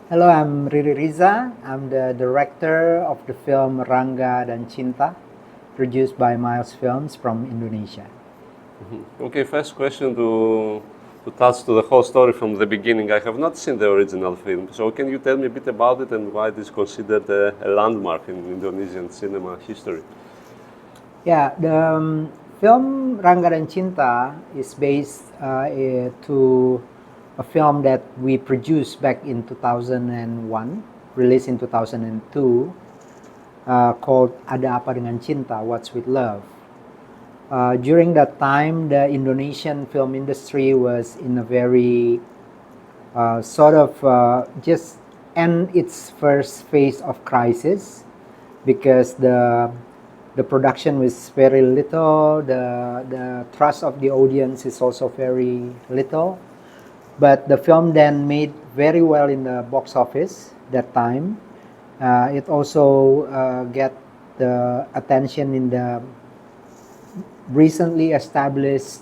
Hello, I'm Riri Riza. I'm the director of the film Rangga Cinta, produced by Miles Films from Indonesia. Okay, first question to touch to the whole story from the beginning. I have not seen the original film, so can you tell me a bit about it and why it is considered a landmark in Indonesian cinema history? Yeah, the film Rangga Cinta is based to a film that we produced back in 2001, released in 2002, called Ada Apa Dengan Cinta, What's with Love. During that time, the Indonesian film industry was in a very just end its first phase of crisis because the production was very little, the trust of the audience is also very little. But the film then made very well in the box office that time. It also get the attention in the recently established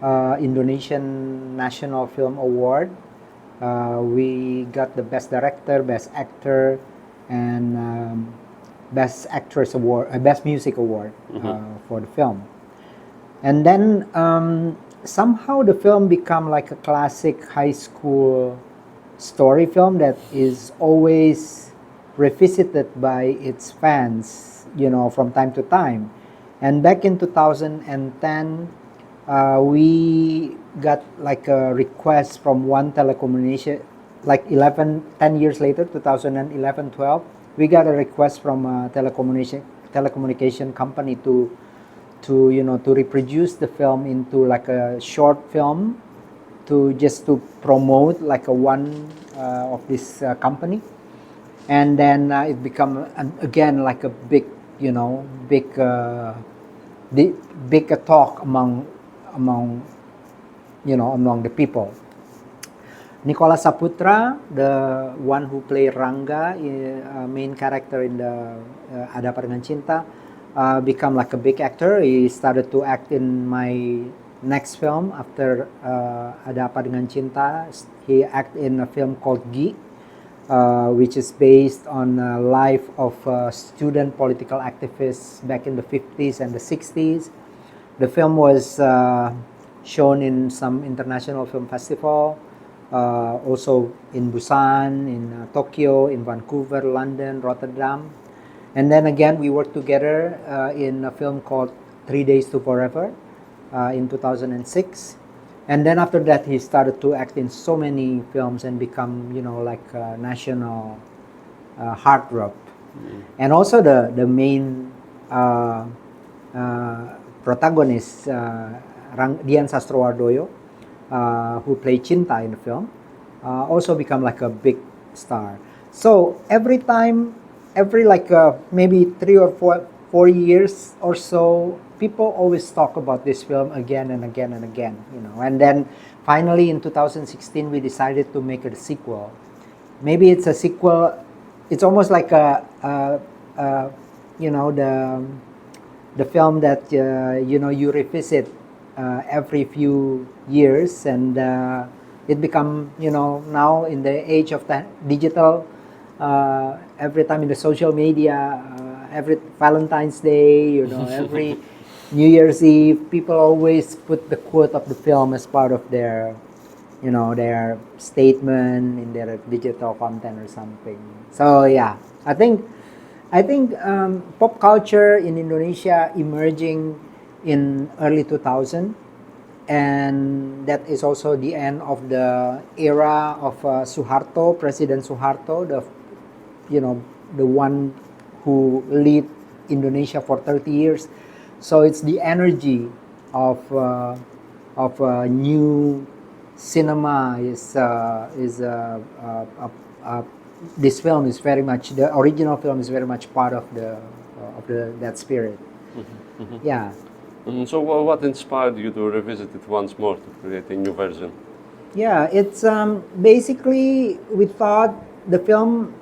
Indonesian National Film Award. We got the Best Director, Best Actor, and Best Actress Award, Best Music Award for the film. And then somehow the film become like a classic high school story film that is always revisited by its fans, from time to time. And back in 2010, we got like a request from one telecommunication, like 10 years later, 2011, 12, we got a request from a telecommunication company to reproduce the film into like a short film to promote like a one of this company, and then it become again like a big big talk among among the people. Nicholas Saputra, the one who played Rangga, main character in the Ada Apa Dengan Cinta, become like a big actor. He started to act in my next film after Ada Apa Dengan Cinta. He acted in a film called Gi, which is based on the life of student political activists back in the 50s and the 60s. The film was shown in some international film festival, also in Busan, in Tokyo, in Vancouver, London, Rotterdam. And then again, we worked together in a film called 3 Days to Forever in 2006. And then after that, he started to act in so many films and become, like a national heartthrob. And also the main protagonist, Dian Sastrowardoyo, who played Cinta in the film, also become like a big star. So every like maybe 3 or 4 years or so, people always talk about this film again and again and again, And then finally in 2016, we decided to make it a sequel. Maybe it's a sequel. It's almost like the film that you revisit every few years, and it become now in the age of the digital, every time in the social media, every Valentine's Day, every New Year's Eve, people always put the quote of the film as part of their their statement in their digital content or something. So yeah, I think pop culture in Indonesia emerging in early 2000, and that is also the end of the era of Suharto, President Suharto, the one who lead Indonesia for 30 years. So it's the energy of new cinema this film is very much, the original film is very much part of that spirit. Yeah. So what inspired you to revisit it once more to create a new version? Yeah, it's basically we thought the film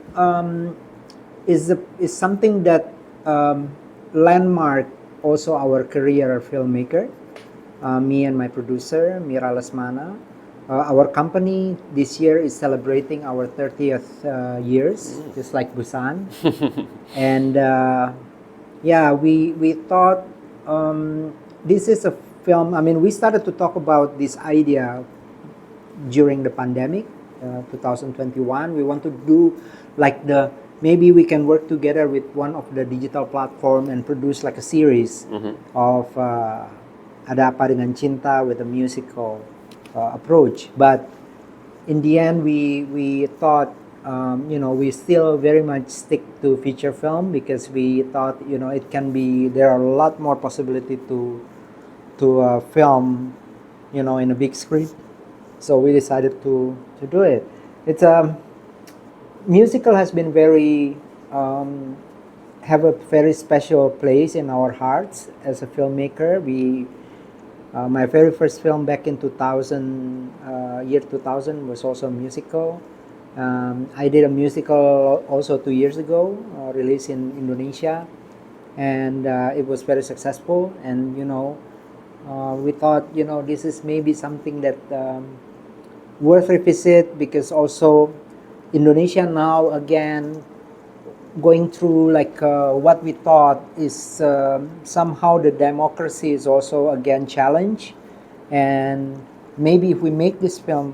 is something that landmark also our career as filmmaker. Me and my producer Mira Lesmana, Our company this year is celebrating our 30th years, just like Busan. And yeah, we thought this is a film. I mean, we started to talk about this idea during the pandemic, 2021. We want to do like the maybe we can work together with one of the digital platform and produce like a series of Ada Apa Dengan Cinta with a musical approach. But in the end, we thought we still very much stick to feature film because we thought it can be there are a lot more possibility to film in a big screen. So we decided to do it. It's a musical has been very have a very special place in our hearts as a filmmaker. We my very first film back in 2000, year 2000 was also a musical. I did a musical also 2 years ago, released in Indonesia, and it was very successful. And we thought this is maybe something that worth revisit because also Indonesia now again going through like what we thought is somehow the democracy is also again challenged, and maybe if we make this film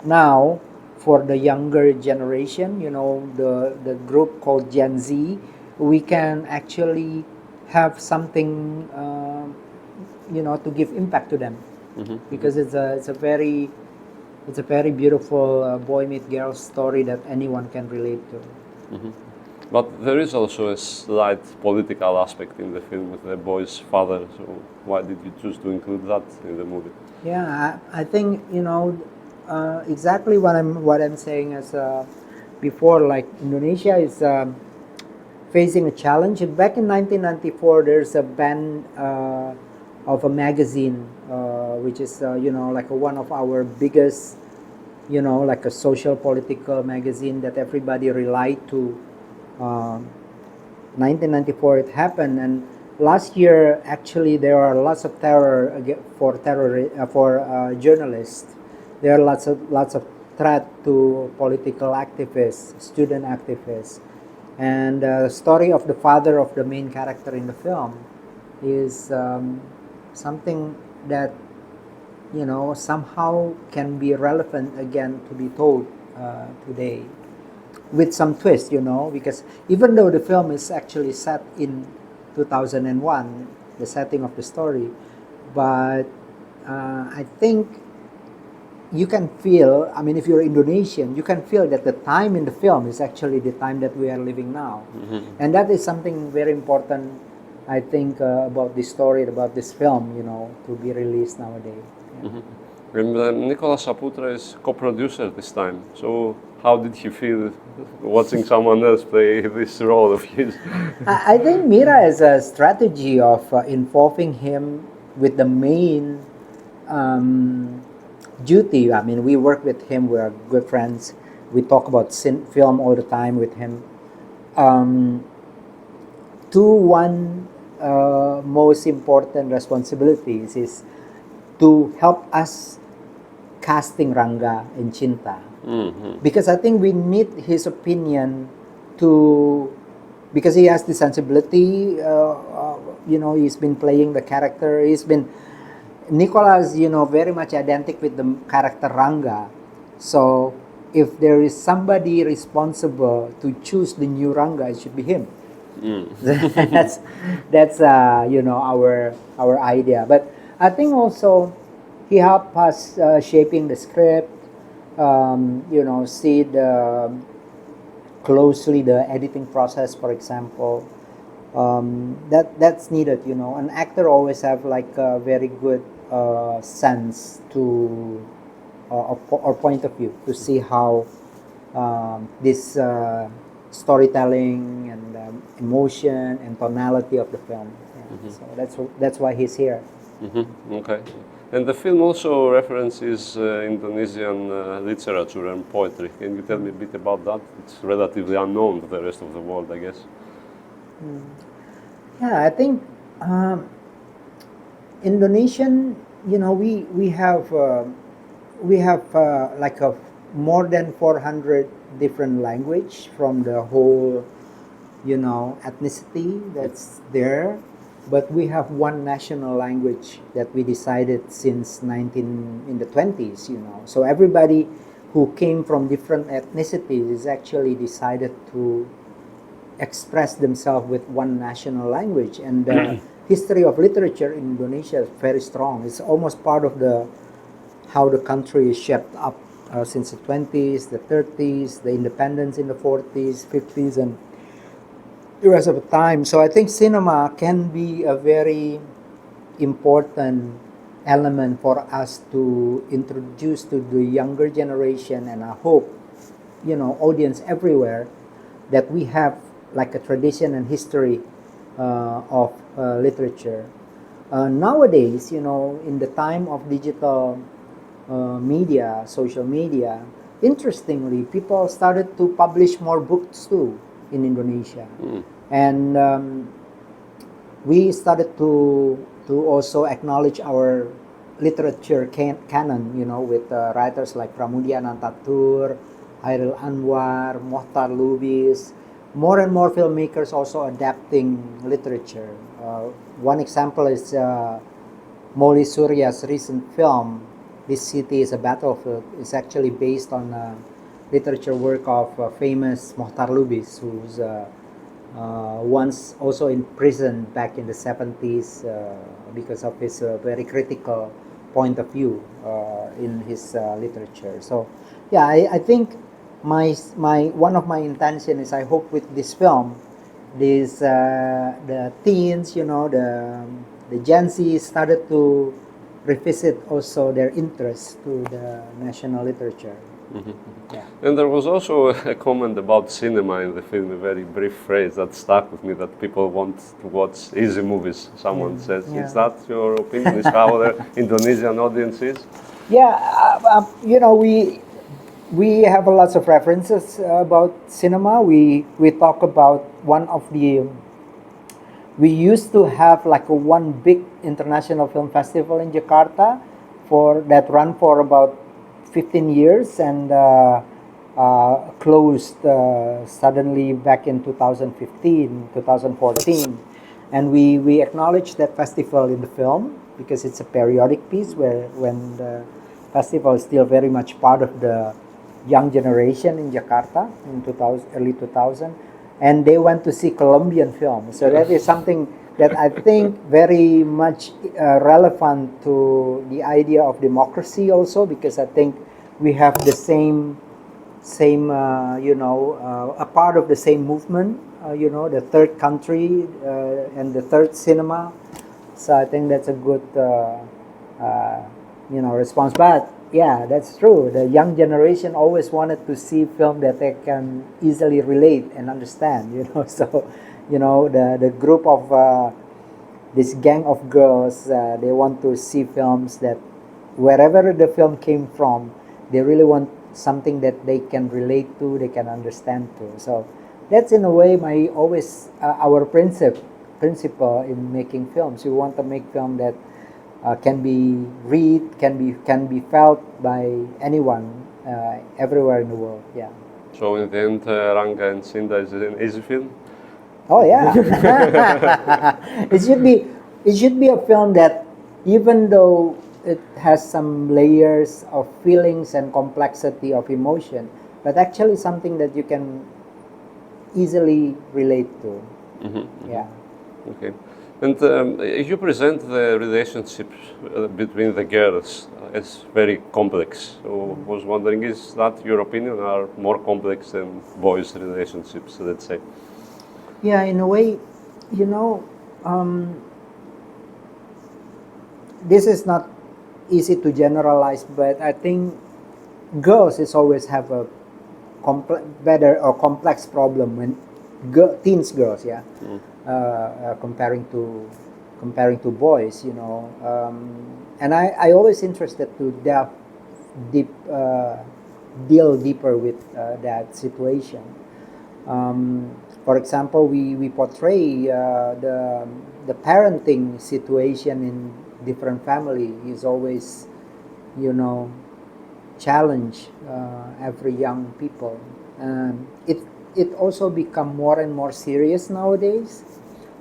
now for the younger generation, the group called Gen Z, we can actually have something to give impact to them because it's a very beautiful boy meet girl story that anyone can relate to. But there is also a slight political aspect in the film with the boy's father. So why did you choose to include that in the movie? Yeah, I think exactly what I'm saying as before. Like Indonesia is facing a challenge. Back in 1994, there's a ban of a magazine, which is like one of our biggest, like a social political magazine that everybody relied to. 1994 it happened, and last year actually there are lots of terror for journalists. There are lots of threat to political activists, student activists, and the story of the father of the main character in the film is something that somehow can be relevant again to be told today with some twist, because even though the film is actually set in 2001, the setting of the story, but I think you can feel, I mean, if you're Indonesian, you can feel that the time in the film is actually the time that we are living now. And that is something very important, I think, about this story, about this film, to be released nowadays. Yeah. And Nicholas Saputra is co-producer this time. So how did you feel watching someone else play this role of his? I think Mira is a strategy of involving him with the main duty. I mean, we work with him. We are good friends. We talk about film all the time with him. One most important responsibilities is to help us casting Rangga and Cinta. Because I think we need his opinion because he has the sensibility, he's been playing the character, Nicholas, very much identical with the character Rangga. So if there is somebody responsible to choose the new Rangga, it should be him. That's our idea. But I think also he helped us shaping the script. See closely the editing process, for example. That's needed. An actor always have like a very good sense to or point of view to see how this storytelling and emotion and tonality of the film. Yeah. So that's why he's here. Okay. And the film also references Indonesian literature and poetry. Can you tell me a bit about that? It's relatively unknown to the rest of the world, I guess. Yeah, I think Indonesian, we have we have like a more than 400 different language from the whole, ethnicity that's there, but we have one national language that we decided since 19 in the 20s. So everybody who came from different ethnicities is actually decided to express themselves with one national language, and the history of literature in Indonesia is very strong. It's almost part of the how the country is shaped up since the 20s, the 30s, the independence in the 40s, 50s, and the rest of the time. So I think cinema can be a very important element for us to introduce to the younger generation, and I hope, audience everywhere, that we have like a tradition and history of literature. Nowadays, in the time of digital media, social media, interestingly, people started to publish more books too in Indonesia, and we started to also acknowledge our literature canon, with writers like Pramudia Nantatur, Hairil Anwar, Mohtar Lubis. More and more filmmakers also adapting literature. One example is Molly Surya's recent film, This City is a Battlefield. It's actually based on literature work of famous Mohtar Lubis, who's once also in prison back in the 70s because of his very critical point of view in his literature. So, yeah, I think my one of my intention is, I hope with this film, the teens, the Gen Z started to revisit also their interest to the national literature. Yeah. And there was also a comment about cinema in the film, a very brief phrase that stuck with me, that people want to watch easy movies, someone says. Yeah. Is that your opinion? Is how the Indonesian audience is? Yeah, we have lots of references about cinema. We talk about one of the. We used to have like a one big international film festival in Jakarta that ran for about 15 years and closed suddenly back in 2015, 2014. And we acknowledge that festival in the film because it's a periodic piece where when the festival is still very much part of the young generation in Jakarta in 2000, early 2000, and they went to see Colombian film. So that is something that I think very much relevant to the idea of democracy also, because I think we have the same a part of the same movement, the third country and the third cinema. So I think that's a good response. But yeah, that's true. The young generation always wanted to see film that they can easily relate and understand. So the group of this gang of girls, they want to see films that wherever the film came from, they really want something that they can relate to, they can understand to. So that's in a way our principle in making films. We want to make film that can be read, can be felt by anyone everywhere in the world. Yeah. So in the end, Rangga and Cinta is an easy film? Oh yeah. It should be a film that, even though it has some layers of feelings and complexity of emotion, but actually something that you can easily relate to. Yeah. Okay. And you present the relationship between the girls as very complex. So I was wondering, is that your opinion, are more complex than boys' relationships, let's say? Yeah, in a way, this is not easy to generalize, but I think girls is always have a better or complex problem when teens girls, yeah, comparing to boys, and I always interested to deal deeper with that situation. For example, we portray the parenting situation in different family is always, challenge every young people. It also become more and more serious nowadays.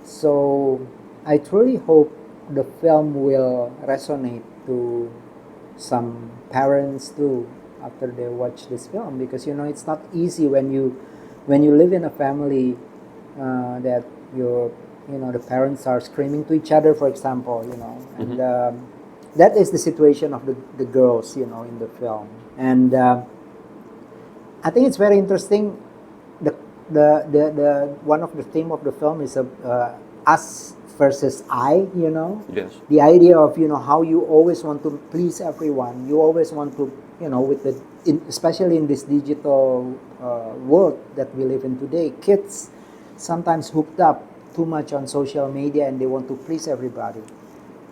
So I truly hope the film will resonate to some parents too after they watch this film, because it's not easy when you live in a family that your the parents are screaming to each other, for example, and that is the situation of the girls in the film. And I think it's very interesting. The one of the theme of the film is us versus I. Yes. The idea of how you always want to please everyone. You always want to with especially in this digital world that we live in today. Kids sometimes hooked up too much on social media and they want to please everybody.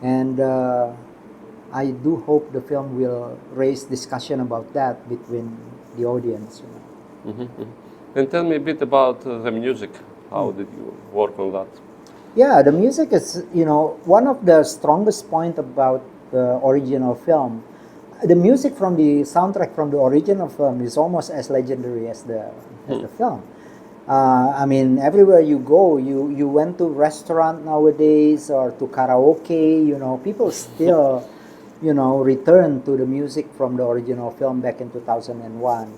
And I do hope the film will raise discussion about that between the audience. And tell me a bit about the music. How did you work on that? Yeah, the music is, one of the strongest point about the original film. The music from the soundtrack from the original film is almost as legendary as the film. I mean, everywhere you go, you went to restaurant nowadays or to karaoke, people still, return to the music from the original film back in 2001.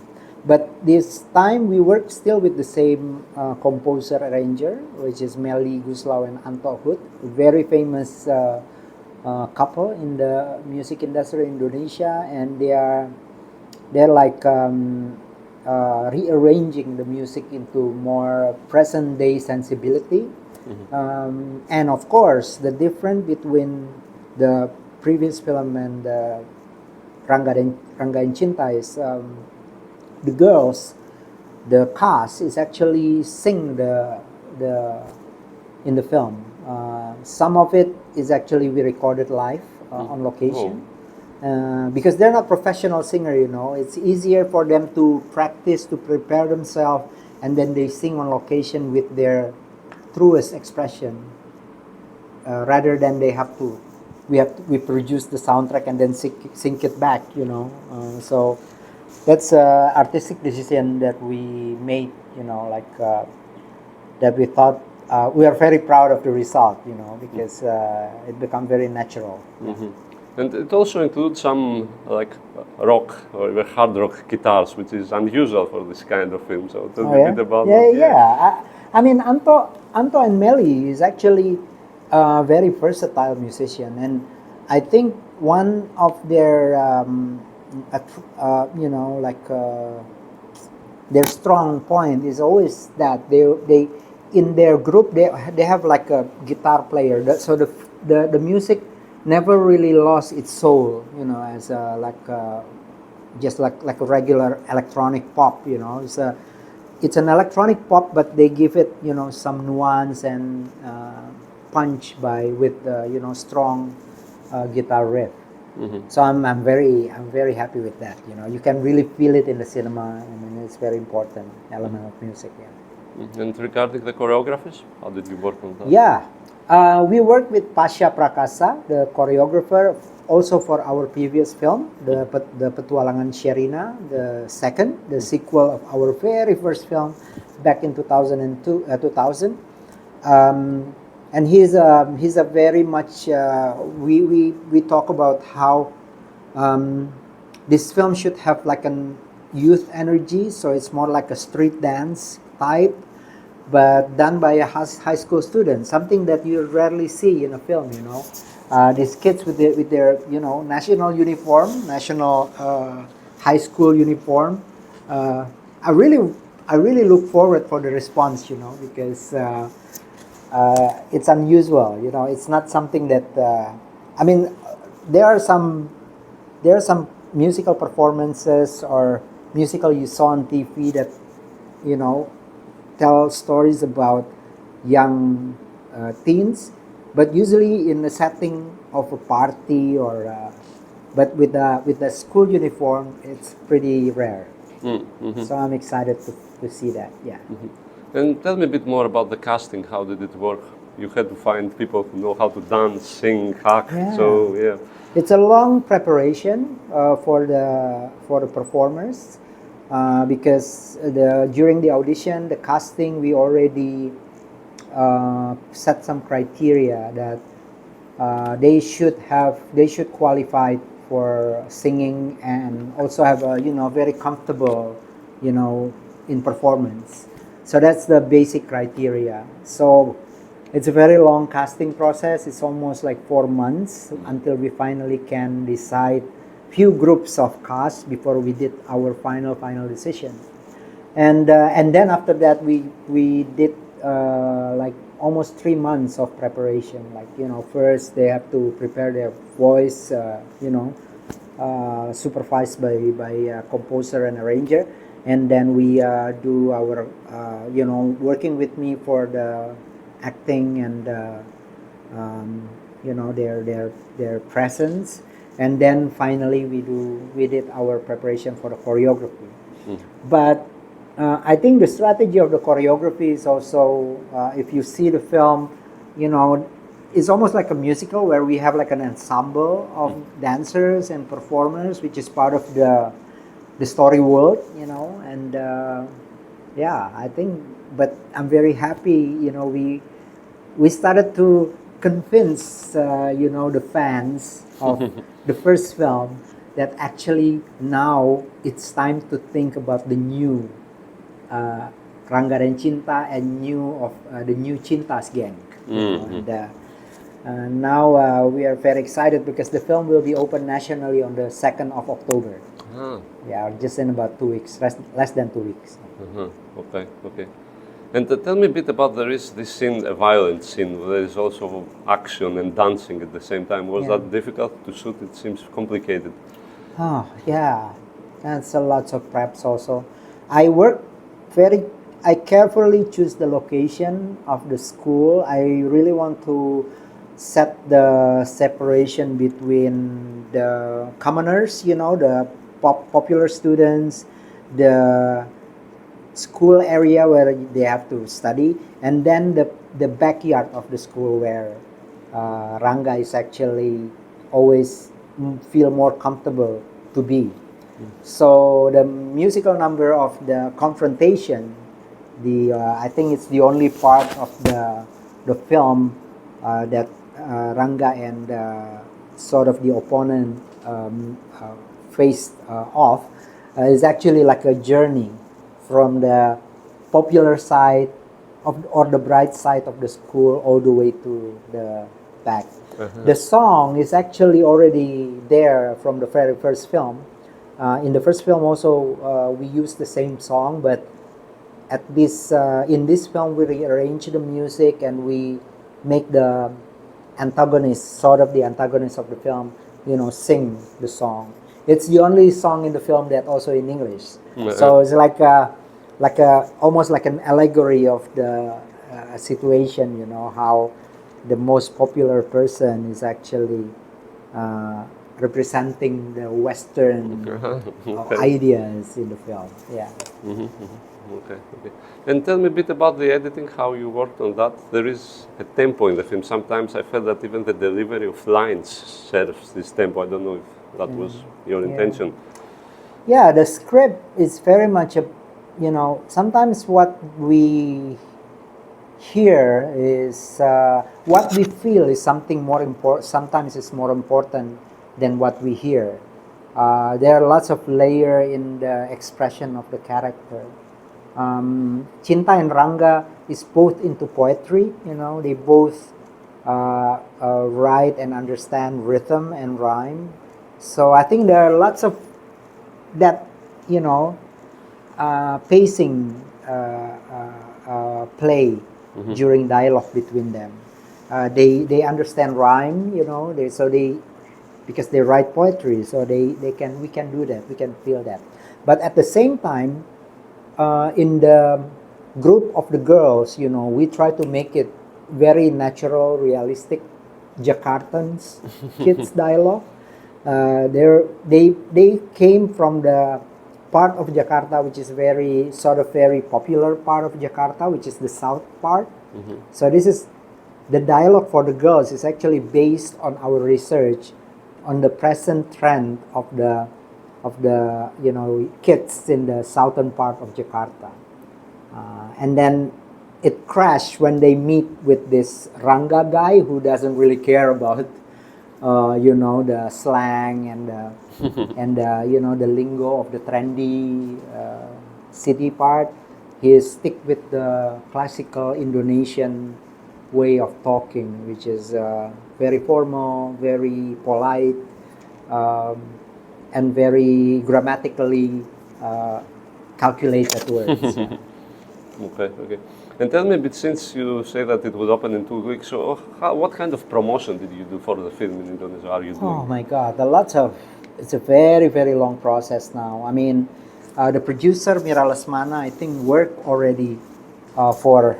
But this time we work still with the same composer arranger, which is Melly Guslau and Anto Hood, a very famous couple in the music industry in Indonesia, and they're like rearranging the music into more present day sensibility. And of course, the difference between the previous film and Rangga Cinta is the girls, the cast is actually sing the in the film. Some of it is actually we recorded live on location. Because they're not professional singer, it's easier for them to practice, to prepare themselves, and then they sing on location with their truest expression, rather than we produce the soundtrack and then sync it back, so that's an artistic decision that we made, that we thought we are very proud of the result, because it become very natural. And it also includes some like rock or even hard rock guitars, which is unusual for this kind of film. So tell me a bit about that. Yeah. I mean, Anto and Melly is actually a very versatile musician, and I think one of their their strong point is always that they in their group they have like a guitar player, so the music never really lost its soul, as just like a regular electronic pop, it's an electronic pop, but they give it some nuance and punch with strong guitar riff. So I'm very happy with that. You can really feel it in the cinema. I mean, it's very important element of music. Yeah. And regarding the choreographies, how did you work on that? Yeah, we worked with Pasha Prakasa, the choreographer, also for our previous film, the Petualangan Sherina, the sequel of our very first film back in 2000. And he's a very much we talk about how this film should have like an youth energy, so it's more like a street dance type, but done by a high school student, something that you rarely see in a film. These kids with their national uniform, national high school uniform. I really look forward for the response, because it's unusual. It's not something that I mean, there are some musical performances or musical you saw on TV that tell stories about young teens, but usually in the setting of a party or but with the school uniform, it's pretty rare. So I'm excited to see that. Yeah. And tell me a bit more about the casting. How did it work? you had to find people who know how to dance, sing, act. Yeah. So yeah. It's a long preparation for the performers because during the audition, the casting, we already set some criteria that they should qualify for singing and also have a very comfortable in performance. So that's the basic criteria. So it's a very long casting process. It's almost like 4 months until we finally can decide few groups of cast before we did our final decision. And then after that we did like almost 3 months of preparation. Like first they have to prepare their voice, supervised by a composer and arranger, and then we do our working with me for the acting and their presence, and then finally we did our preparation for the choreography. But I think the strategy of the choreography is also, if you see the film, it's almost like a musical where we have like an ensemble of dancers and performers, which is part of the story world, and yeah, I think. But I'm very happy, we started to convince, the fans of the first film that actually now it's time to think about the new Rangga Cinta and the new Cintas gang. And now we are very excited because the film will be open nationally on the 2nd of October. Yeah, just in about 2 weeks, less than 2 weeks. Okay. And tell me a bit about, there is this scene, a violent scene, where there is also action and dancing at the same time. Was that difficult to shoot? It seems complicated. Oh, yeah. That's a lot of preps also. I carefully choose the location of the school. I really want to set the separation between the commoners, the popular students, the school area where they have to study, and then the backyard of the school where Rangga is actually always feel more comfortable to be. So the musical number of the confrontation, I think it's the only part of the film that Rangga and sort of the opponent faced off is actually like a journey from the popular side or the bright side of the school all the way to the back. The song is actually already there from the very first film. In the first film also we used the same song, but in this film we rearrange the music and we make the antagonist, sort of the antagonist of the film, sing the song. It's the only song in the film that also in English. So it's like almost like an allegory of the situation, how the most popular person is actually representing the Western ideas in the film. Yeah. Okay. And tell me a bit about the editing, how you worked on that. There is a tempo in the film. Sometimes I felt that even the delivery of lines serves this tempo. I don't know if that was your intention. Yeah, the script is very much sometimes what we hear is what we feel is something more important. Sometimes it's more important than what we hear. There are lots of layer in the expression of the character. Cinta and Rangga is both into poetry. They both write and understand rhythm and rhyme. So I think there are lots of that, pacing play during dialogue between them. They understand rhyme, because they write poetry, so we can do that, we can feel that. But at the same time, in the group of the girls, we try to make it very natural, realistic, Jakartans kids dialogue. They came from the part of Jakarta which is very popular part of Jakarta, which is the south part. So this is the dialogue for the girls is actually based on our research on the present trend of the kids in the southern part of Jakarta, and then it crashed when they meet with this Rangga guy who doesn't really care about the slang and the lingo of the trendy city part. He stick with the classical Indonesian way of talking, which is very formal, very polite, um, and very grammatically calculated words. Yeah. Okay, okay. And tell me a bit, since you say that it would open in 2 weeks, so what kind of promotion did you do for the film in Indonesia? Are you doing? Oh my God, it's a very, very long process now. I mean, the producer, Mira Lesmana, I think worked already for,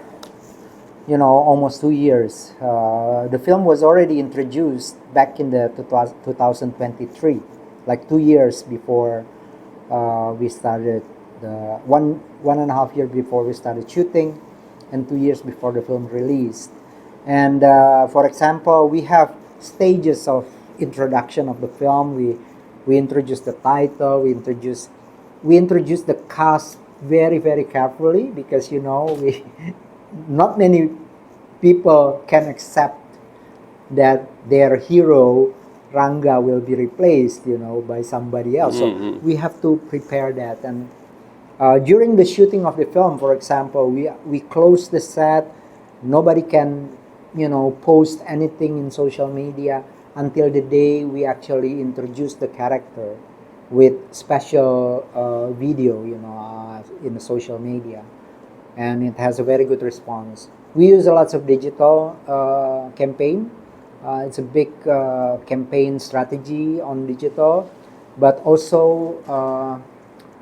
almost 2 years. The film was already introduced back in the 2023, like 2 years before we started the one and a half year before we started shooting, and 2 years before the film released. And for example, we have stages of introduction of the film. We introduce the title. We introduce the cast very, very carefully, because we not many people can accept that their hero Rangga will be replaced, by somebody else. So we have to prepare that. And during the shooting of the film, for example, we close the set. Nobody can, post anything in social media until the day we actually introduce the character with special video, in the social media, and it has a very good response. We use a lot of digital campaign. It's a big campaign strategy on digital, but also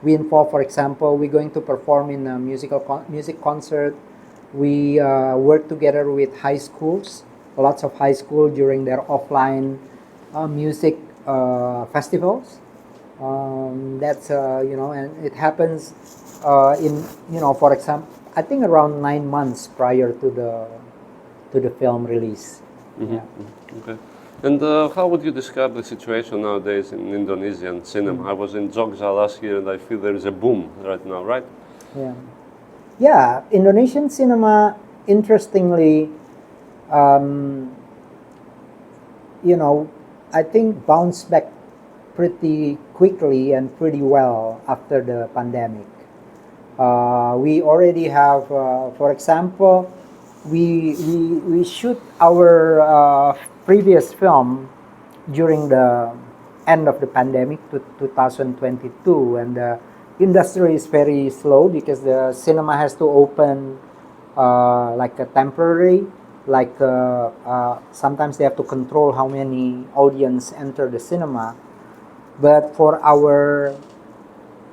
we involve, for example, we're going to perform in a music concert. We work together with high schools, lots of high school during their offline music festivals. That's and it happens in for example, I think around 9 months prior to the film release. Yeah. Okay. And how would you describe the situation nowadays in Indonesian cinema? I was in Jogja last year, and I feel there is a boom right now, right? Yeah. Yeah, Indonesian cinema, interestingly, um, I think bounced back pretty quickly and pretty well after the pandemic. We already have, for example, we shoot our previous film during the end of the pandemic to 2022, and the industry is very slow because the cinema has to open like a temporary, like sometimes they have to control how many audience enter the cinema. But for our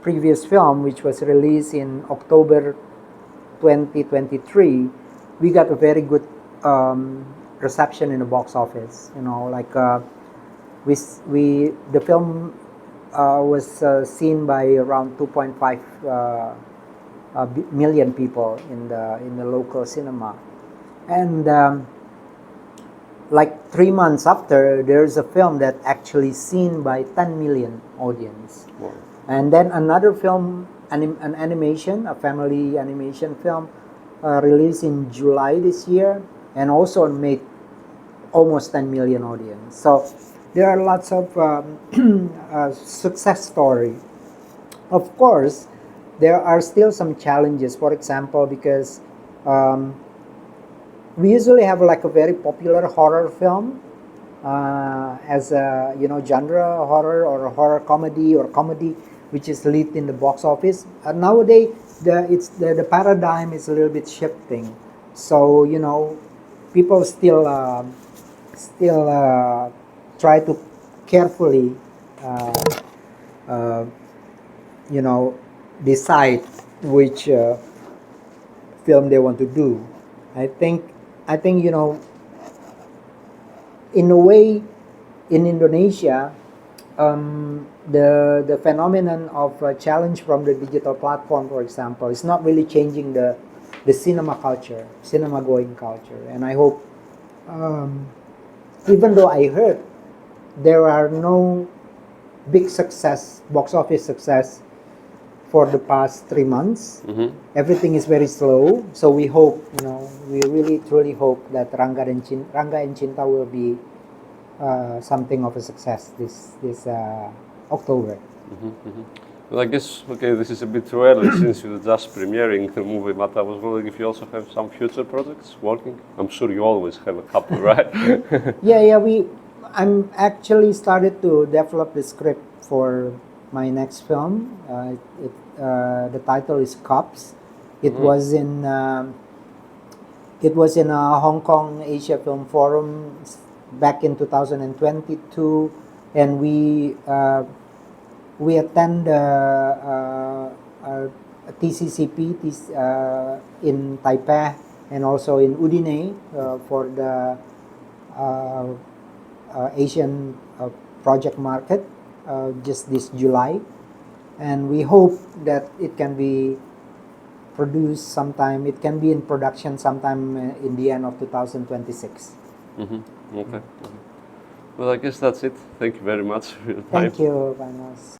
previous film, which was released in October 2023, we got a very good reception in the box office. Like the film was seen by around 2.5 million people in the local cinema, and like 3 months after, there's a film that actually seen by 10 million audience. Wow. And then another film, an animation, a family animation film, released in July this year, and also made almost 10 million audience. So there are lots of success story. Of course, there are still some challenges. For example, because we usually have like a very popular horror film as a genre, horror or horror comedy or comedy, which is lead in the box office. Nowadays, the paradigm is a little bit shifting. So people still try to carefully uh, decide which film they want to do. I think in a way, in Indonesia, the phenomenon of challenge from the digital platform, for example, is not really changing the cinema culture, cinema going culture. And I hope Even though I heard there are no big success, box office success for the past 3 months. Everything is very slow. So we hope, we really truly hope that Rangga and Cinta will be something of a success this October. Well, I guess, okay, this is a bit too early since you're just premiering the movie, but I was wondering if you also have some future projects working. I'm sure you always have a couple, right? Yeah. I'm actually started to develop the script for my next film. The title is Cops. It was in a Hong Kong Asia Film Forum back in 2022, and we attend a TCCP in Taipei and also in Udine for the Asian project market just this July, and we hope that it can be produced sometime. It can be in production sometime in the end of 2026. Okay. Well, I guess that's it. Thank you very much for your time. Thank you, Vanos.